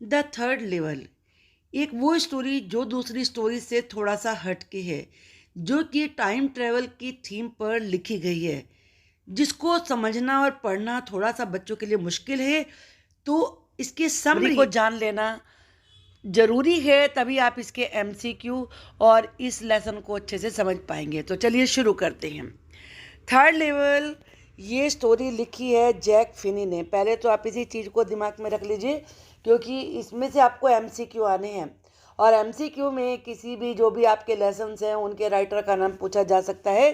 The third level एक वो story जो दूसरी स्टोरी से थोड़ा सा हट के है, जो कि टाइम ट्रेवल की थीम पर लिखी गई है, जिसको समझना और पढ़ना थोड़ा सा बच्चों के लिए मुश्किल है। तो इसके समरी को जान लेना जरूरी है, तभी आप इसके एमसीक्यू और इस लेसन को अच्छे से समझ पाएंगे। तो चलिए शुरू करते हैं। थर्ड लेवल ये स्टोरी लिखी है जैक फिनी ने। पहले तो आप इसी चीज़ को दिमाग में रख लीजिए, क्योंकि इसमें से आपको एमसीक्यू आने हैं, और एमसीक्यू में किसी भी जो भी आपके लेसन्स हैं उनके राइटर का नाम पूछा जा सकता है।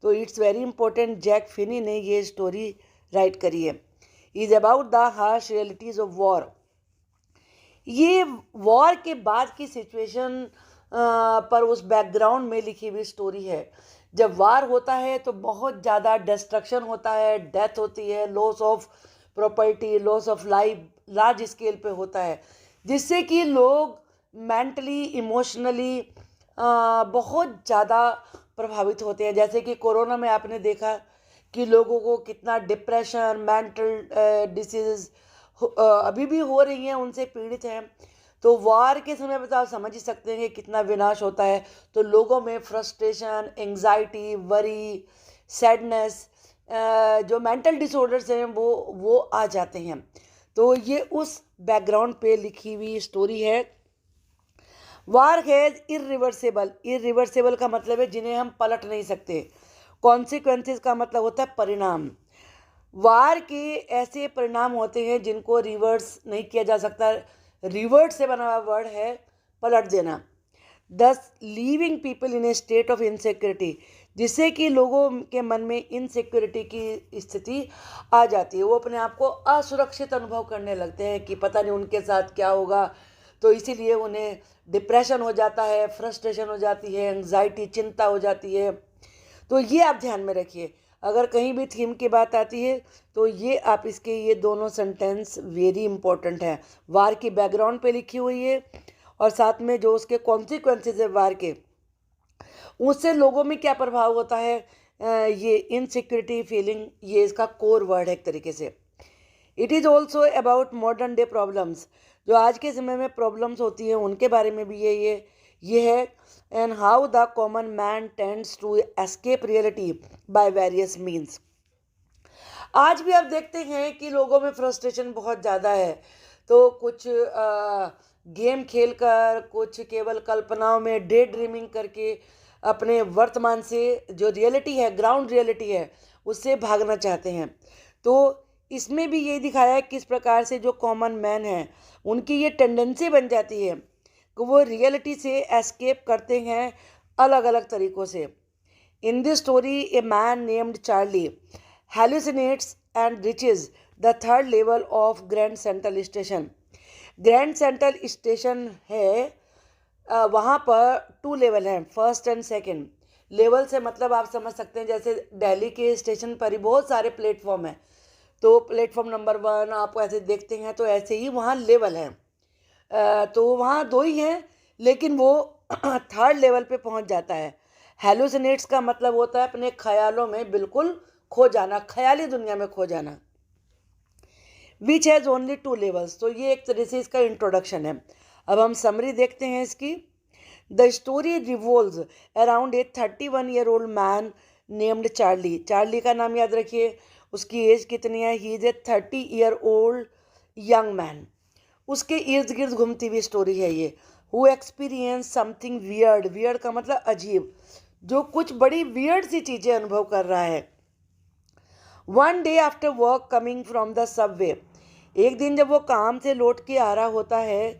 तो it's very important, Jack Finney ने ये स्टोरी राइट करी है। Is about the harsh realities of war. ये वॉर के बाद की सिचुएशन पर उस बैकग्राउंड में लिखी हुई स्टोरी है। जब वार होता है तो बहुत ज़्यादा डिस्ट्रक्शन होता है, डेथ होती है, loss of property, loss of life large scale पे होता है, जिससे कि लोग मेंटली इमोशनली बहुत ज़्यादा प्रभावित होते हैं। जैसे कि कोरोना में आपने देखा कि लोगों को कितना डिप्रेशन, मेंटल डिसीज अभी भी हो रही हैं, उनसे पीड़ित हैं। तो वार के समय पर तो आप समझ ही सकते हैं कि कितना विनाश होता है। तो लोगों में फ्रस्ट्रेशन, एंग्जाइटी, वरी, सैडनेस, जो मेंटल डिसऑर्डर्स हैं वो आ जाते हैं। तो ये उस बैकग्राउंड पे लिखी हुई स्टोरी है। वार है इरिवर्सेबल। इरिवर्सेबल का मतलब है जिन्हें हम पलट नहीं सकते। कॉन्सिक्वेंसेस का मतलब होता है परिणाम। वार के ऐसे परिणाम होते हैं जिनको रिवर्स नहीं किया जा सकता। रिवर्ट से बना हुआ वर्ड है पलट देना। दस leaving people in A state of insecurity, जिससे कि लोगों के मन में इनसिक्योरिटी की स्थिति आ जाती है। वो अपने आप को असुरक्षित अनुभव करने लगते हैं कि पता नहीं उनके साथ क्या होगा। तो इसीलिए उन्हें डिप्रेशन हो जाता है, फ्रस्ट्रेशन हो जाती है, एंग्जाइटी, चिंता हो जाती है। तो ये आप ध्यान में रखिए। अगर कहीं भी थीम की बात आती है तो ये आप इसके ये दोनों सेंटेंस वेरी इंपॉर्टेंट है। वार की बैकग्राउंड पे लिखी हुई है, और साथ में जो उसके कॉन्सिक्वेंसेज है वार के, उससे लोगों में क्या प्रभाव होता है। ये इनसिक्योरिटी फीलिंग, ये इसका कोर वर्ड है एक तरीके से। It is also about modern day problems, जो आज के समय में प्रॉब्लम्स होती हैं उनके बारे में भी ये है। And how the common man tends to escape reality by various means. आज भी आप देखते हैं कि लोगों में फ्रस्ट्रेशन बहुत ज़्यादा है। तो कुछ गेम खेलकर, कुछ केवल कल्पनाओं में डे ड्रीमिंग करके अपने वर्तमान से, जो रियलिटी है, ग्राउंड रियलिटी है, उससे भागना चाहते हैं। तो इसमें भी ये दिखाया है किस प्रकार से जो कॉमन मैन है उनकी ये टेंडेंसी बन जाती है कि वो रियलिटी से एस्केप करते हैं अलग अलग तरीक़ों से। In this story, a man named Charlie hallucinates and reaches the third level of Grand Central Station. Grand central station है, वहाँ पर 2 लेवल हैं, फर्स्ट एंड सेकंड। लेवल से मतलब आप समझ सकते हैं जैसे दिल्ली के स्टेशन पर ही बहुत सारे प्लेटफॉर्म हैं। तो प्लेटफॉर्म नंबर 1 आप ऐसे देखते हैं, तो ऐसे ही वहाँ लेवल हैं। तो वहाँ 2 ही हैं, लेकिन वो थर्ड लेवल पे पहुँच जाता है। हेलुसिनेट्स का मतलब होता है अपने ख्यालों में बिल्कुल खो जाना, ख्याली दुनिया में खो जाना। Which has only 2 levels. तो ये एक तरह से इसका इंट्रोडक्शन है। अब हम समरी देखते हैं इसकी। The story revolves around a 31-year-old man named Charlie. Charlie का नाम याद रखिए। उसकी एज कितनी है? He is a 30-year-old young man. उसके इर्द गिर्द घूमती हुई स्टोरी है ये। Who experience something weird. Weird का मतलब अजीब, जो कुछ बड़ी वियर्ड सी चीज़ें अनुभव कर रहा है। One day after work coming from the Subway. एक दिन जब वो काम से लौट के आ रहा होता है,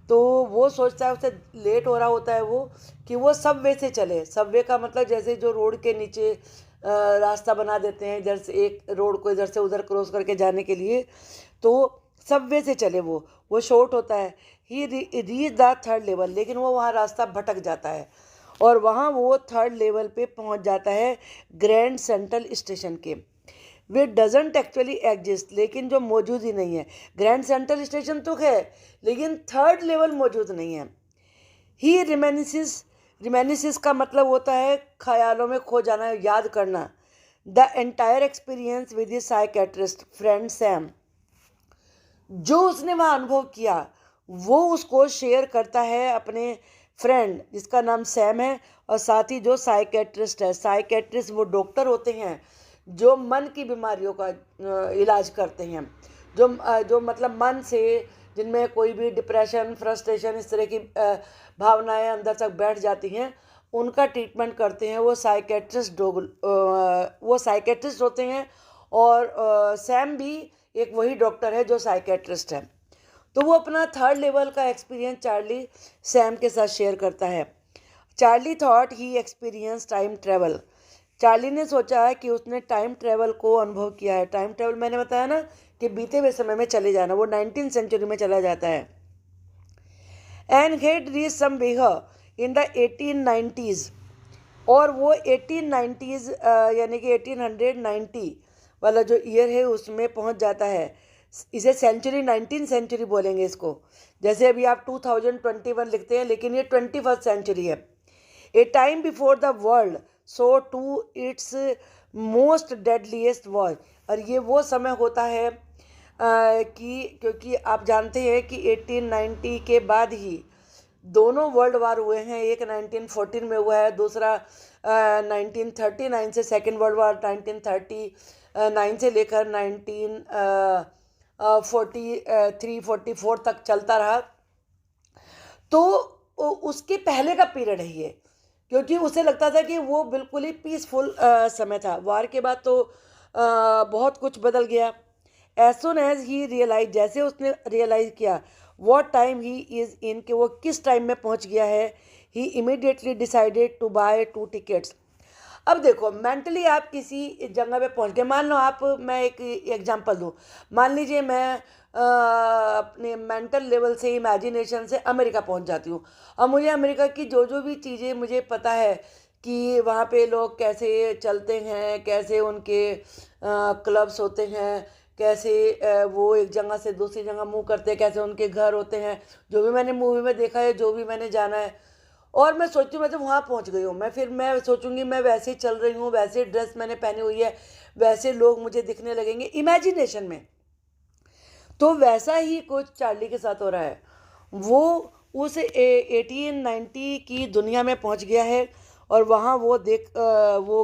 तो वो सोचता है, उसे लेट हो रहा होता है वो, कि वो सबवे से चले। सबवे का मतलब जैसे जो रोड के नीचे रास्ता बना देते हैं, इधर से एक रोड को इधर से उधर क्रॉस करके जाने के लिए, तो सबवे से चले। वो शॉर्ट होता है। ही रीच द थर्ड लेवल, लेकिन वो वहाँ रास्ता भटक जाता है, और वहाँ वो थर्ड लेवल पे पहुँच जाता है ग्रैंड सेंट्रल स्टेशन के। वे डजेंट एक्चुअली एग्जिस्ट, लेकिन जो मौजूद ही नहीं है। ग्रैंड सेंट्रल स्टेशन तो है, लेकिन थर्ड लेवल मौजूद नहीं है। ही रिमेनिसिस का मतलब होता है ख्यालों में खो जाना, याद करना। The entire experience with his psychiatrist friend Sam. जो उसने वहाँ अनुभव किया वो उसको शेयर करता है अपने फ्रेंड जिसका नाम सैम है, और साथ ही जो साइकेट्रिस्ट है। साइकेट्रिस्ट वो डॉक्टर होते हैं जो मन की बीमारियों का इलाज करते हैं, जो मतलब मन से जिनमें कोई भी डिप्रेशन, फ्रस्ट्रेशन, इस तरह की भावनाएं अंदर तक बैठ जाती हैं, उनका ट्रीटमेंट करते हैं वो साइकेट्रिस्ट होते हैं। और सैम भी एक वही डॉक्टर है जो साइकेट्रिस्ट है। तो वो अपना थर्ड लेवल का एक्सपीरियंस चार्ली सैम के साथ शेयर करता है। चार्ली थॉट ही एक्सपीरियंस टाइम ट्रेवल। चार्ली ने सोचा है कि उसने टाइम ट्रेवल को अनुभव किया है। टाइम ट्रेवल मैंने बताया ना कि बीते हुए समय में चले जाना, वो 19th सेंचुरी में चला जाता है। And head reach somewhere in the 1890s, और वो 1890s यानी कि 1890 वाला जो ईयर है उसमें पहुंच जाता है। इसे सेंचुरी 19th सेंचुरी बोलेंगे इसको, जैसे अभी आप 2021 लिखते हैं, लेकिन ये 21st सेंचुरी है। A time before the world so to its most deadliest war. और ये वो समय होता है कि क्योंकि आप जानते हैं कि 1890 के बाद ही दोनों वर्ल्ड वार हुए हैं। एक 1914 में हुआ है, दूसरा 1939 से, सेकेंड वर्ल्ड वार 1939 से लेकर 1943-44 तक चलता रहा। तो उसके पहले का पीरियड है ये, क्योंकि उसे लगता था कि वो बिल्कुल ही पीसफुल समय था। वार के बाद तो बहुत कुछ बदल गया। As soon as he realise, जैसे उसने रियलाइज किया what time he is in, कि वो किस टाइम में पहुंच गया है, he immediately decided to buy 2 tickets. अब देखो, मेंटली आप किसी जगह पे पहुंच गए, मान लो आप, मैं एक एग्जांपल दूं, मान लीजिए मैं अपने मेंटल लेवल से, इमेजिनेशन से अमेरिका पहुंच जाती हूँ। और मुझे अमेरिका की जो जो भी चीज़ें मुझे पता है कि वहाँ पे लोग कैसे चलते हैं, कैसे उनके क्लब्स होते हैं, कैसे वो एक जगह से दूसरी जगह मूव करते हैं, कैसे उनके घर होते हैं, जो भी मैंने मूवी में देखा है, जो भी मैंने जाना है, और मैं सोचती हूँ मैं जब वहाँ पहुँच गई हूँ, मैं सोचूंगी मैं वैसे ही चल रही हूँ, वैसे ड्रेस मैंने पहनी हुई है, वैसे लोग मुझे दिखने लगेंगे इमेजिनेशन में। तो वैसा ही कुछ चार्ली के साथ हो रहा है। वो उस 1890 की दुनिया में पहुंच गया है, और वहाँ वो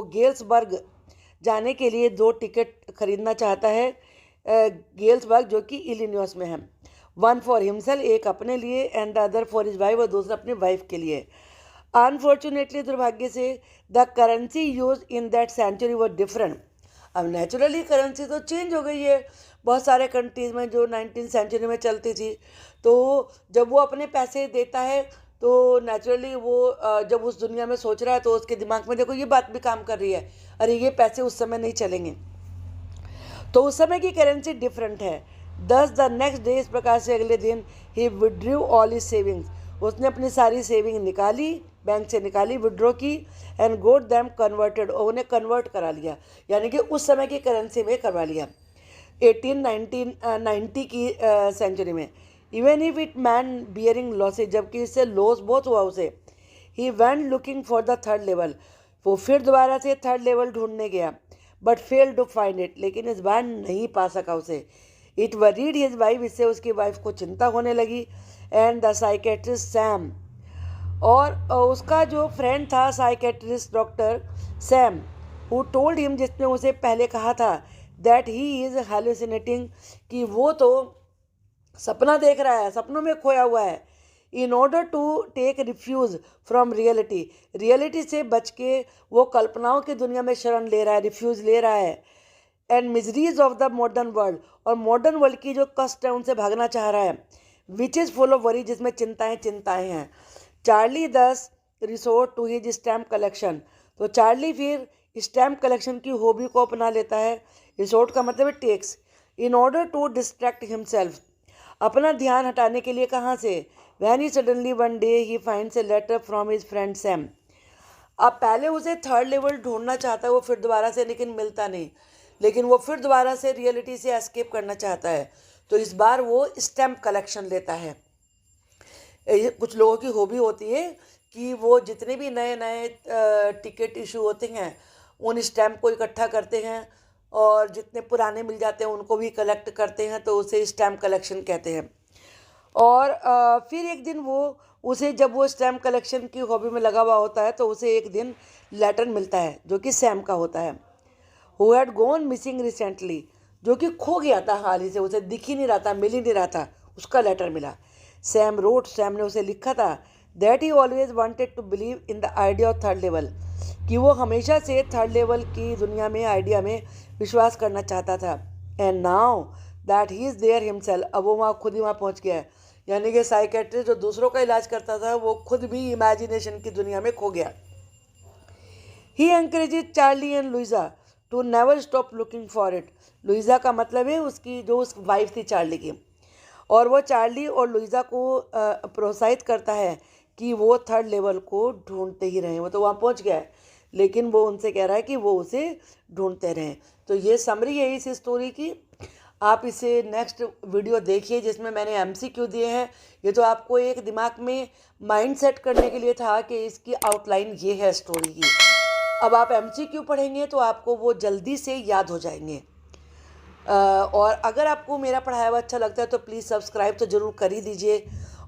गेल्सबर्ग जाने के लिए 2 टिकट खरीदना चाहता है। गेल्सबर्ग जो कि इलिनॉइस में है। वन फॉर हिमसेल्फ, एक अपने लिए, and the other for his wife, और दूसरा अपनी वाइफ के लिए। अनफॉर्चुनेटली, दुर्भाग्य से, the currency use in that century was different. अब नेचुरली करेंसी तो चेंज हो गई है बहुत सारे कंट्रीज़ में जो 19th सेंचुरी में चलती थी। तो जब वो अपने पैसे देता है तो नेचुरली वो जब उस दुनिया में सोच रहा है तो उसके दिमाग में देखो ये बात भी काम कर रही है, अरे ये पैसे उस समय नहीं चलेंगे। तो उस समय की करेंसी डिफरेंट है। दस द नेक्स्ट डे, इस प्रकार से अगले दिन, ही विड्रू ऑल हिज सेविंग्स, उसने अपनी सारी सेविंग निकाली, बैंक से निकाली, विड्रॉ की, एंड गोट दैम कन्वर्टेड, और उन्हें कन्वर्ट करा लिया, यानी कि उस समय की करेंसी में करवा लिया 1890 की सेंचुरी में। Even if it man bearing losses, जबकि इससे लॉस बहुत हुआ उसे। He went looking for the third level, वो फिर दोबारा से थर्ड लेवल ढूंढने गया, but fail to find it, लेकिन इस बार नहीं पा सका उसे। इट वरीड हिज वाइफ, इससे उसकी वाइफ को चिंता होने लगी। एंड द साइकेट्रिस्ट सैम, और उसका जो फ्रेंड था psychiatrist doctor Sam, who told him, जिसने उसे पहले कहा था दैट ही इज़ हेलुसिनेटिंग, कि वो तो सपना देख रहा है, सपनों में खोया हुआ है। In order to take refuge from reality, reality से बच के वो कल्पनाओं की दुनिया में शरण ले रहा है, रिफ्यूज ले रहा है। And miseries of the modern world, और मॉडर्न वर्ल्ड की जो कष्ट है उनसे भागना चाह रहा है। Which is full of worry, जिसमें चिंताएं चिंताएं हैं। Charlie does resort to his stamp collection, तो चार्ली फिर स्टैम्प कलेक्शन की हॉबी को अपना लेता है। रिसोर्ट का मतलब है takes. In order to distract himself, अपना ध्यान हटाने के लिए, कहाँ से? When he suddenly one day he finds a letter from his friend Sam. अब पहले उसे थर्ड लेवल ढूंढना चाहता है वो फिर दोबारा से, लेकिन मिलता नहीं, लेकिन वो फिर दोबारा से रियलिटी से एस्केप करना चाहता है। तो इस बार वो स्टैम्प कलेक्शन लेता है। कुछ लोगों की हॉबी होती है कि वो जितने भी नए नए टिकट इशू होते हैं उन स्टैम्प को इकट्ठा करते हैं, और जितने पुराने मिल जाते हैं उनको भी कलेक्ट करते हैं, तो उसे स्टैम्प कलेक्शन कहते हैं। और फिर एक दिन उसे जब वो स्टैम्प कलेक्शन की हॉबी में लगा हुआ होता है तो उसे एक दिन लेटर मिलता है जो कि सैम का होता है, who had gone missing recently, जो कि खो गया था हाल ही से, उसे दिख ही नहीं रहा था, मिल ही नहीं रहा था। उसका लेटर मिला। सैम ने उसे लिखा था that he always wanted to believe in the idea of third level, कि वो हमेशा से थर्ड लेवल की दुनिया में आइडिया में विश्वास करना चाहता था। And now that he is there himself, अब वो वहाँ खुद ही वहाँ पहुँच गया है। यानी कि साइकेट्रिस्ट जो दूसरों का इलाज करता था वो खुद भी इमेजिनेशन की दुनिया में खो गया। He encourages Charlie and Louisa to never stop looking for it. Louisa का मतलब है उसकी जो उस वाइफ थी चार्ली की, और वो चार्ली और लुइजा को प्रोत्साहित करता है कि वो थर्ड लेवल को ढूंढते ही रहें। वो तो वहाँ पहुँच गया है, लेकिन वो उनसे कह रहा है कि वो उसे ढूंढते रहें। तो ये समरी है इस स्टोरी की। आप इसे नेक्स्ट वीडियो देखिए जिसमें मैंने एमसीक्यू दिए हैं। ये तो आपको एक दिमाग में माइंड सेट करने के लिए था कि इसकी आउटलाइन ये है स्टोरी की। अब आप एमसीक्यू पढ़ेंगे तो आपको वो जल्दी से याद हो जाएंगे। और अगर आपको मेरा पढ़ाया हुआ अच्छा लगता है तो प्लीज़ सब्सक्राइब तो ज़रूर कर ही दीजिए,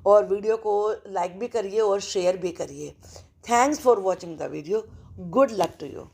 और वीडियो को लाइक भी करिए और शेयर भी करिए। Thanks for watching the video. Good luck to you.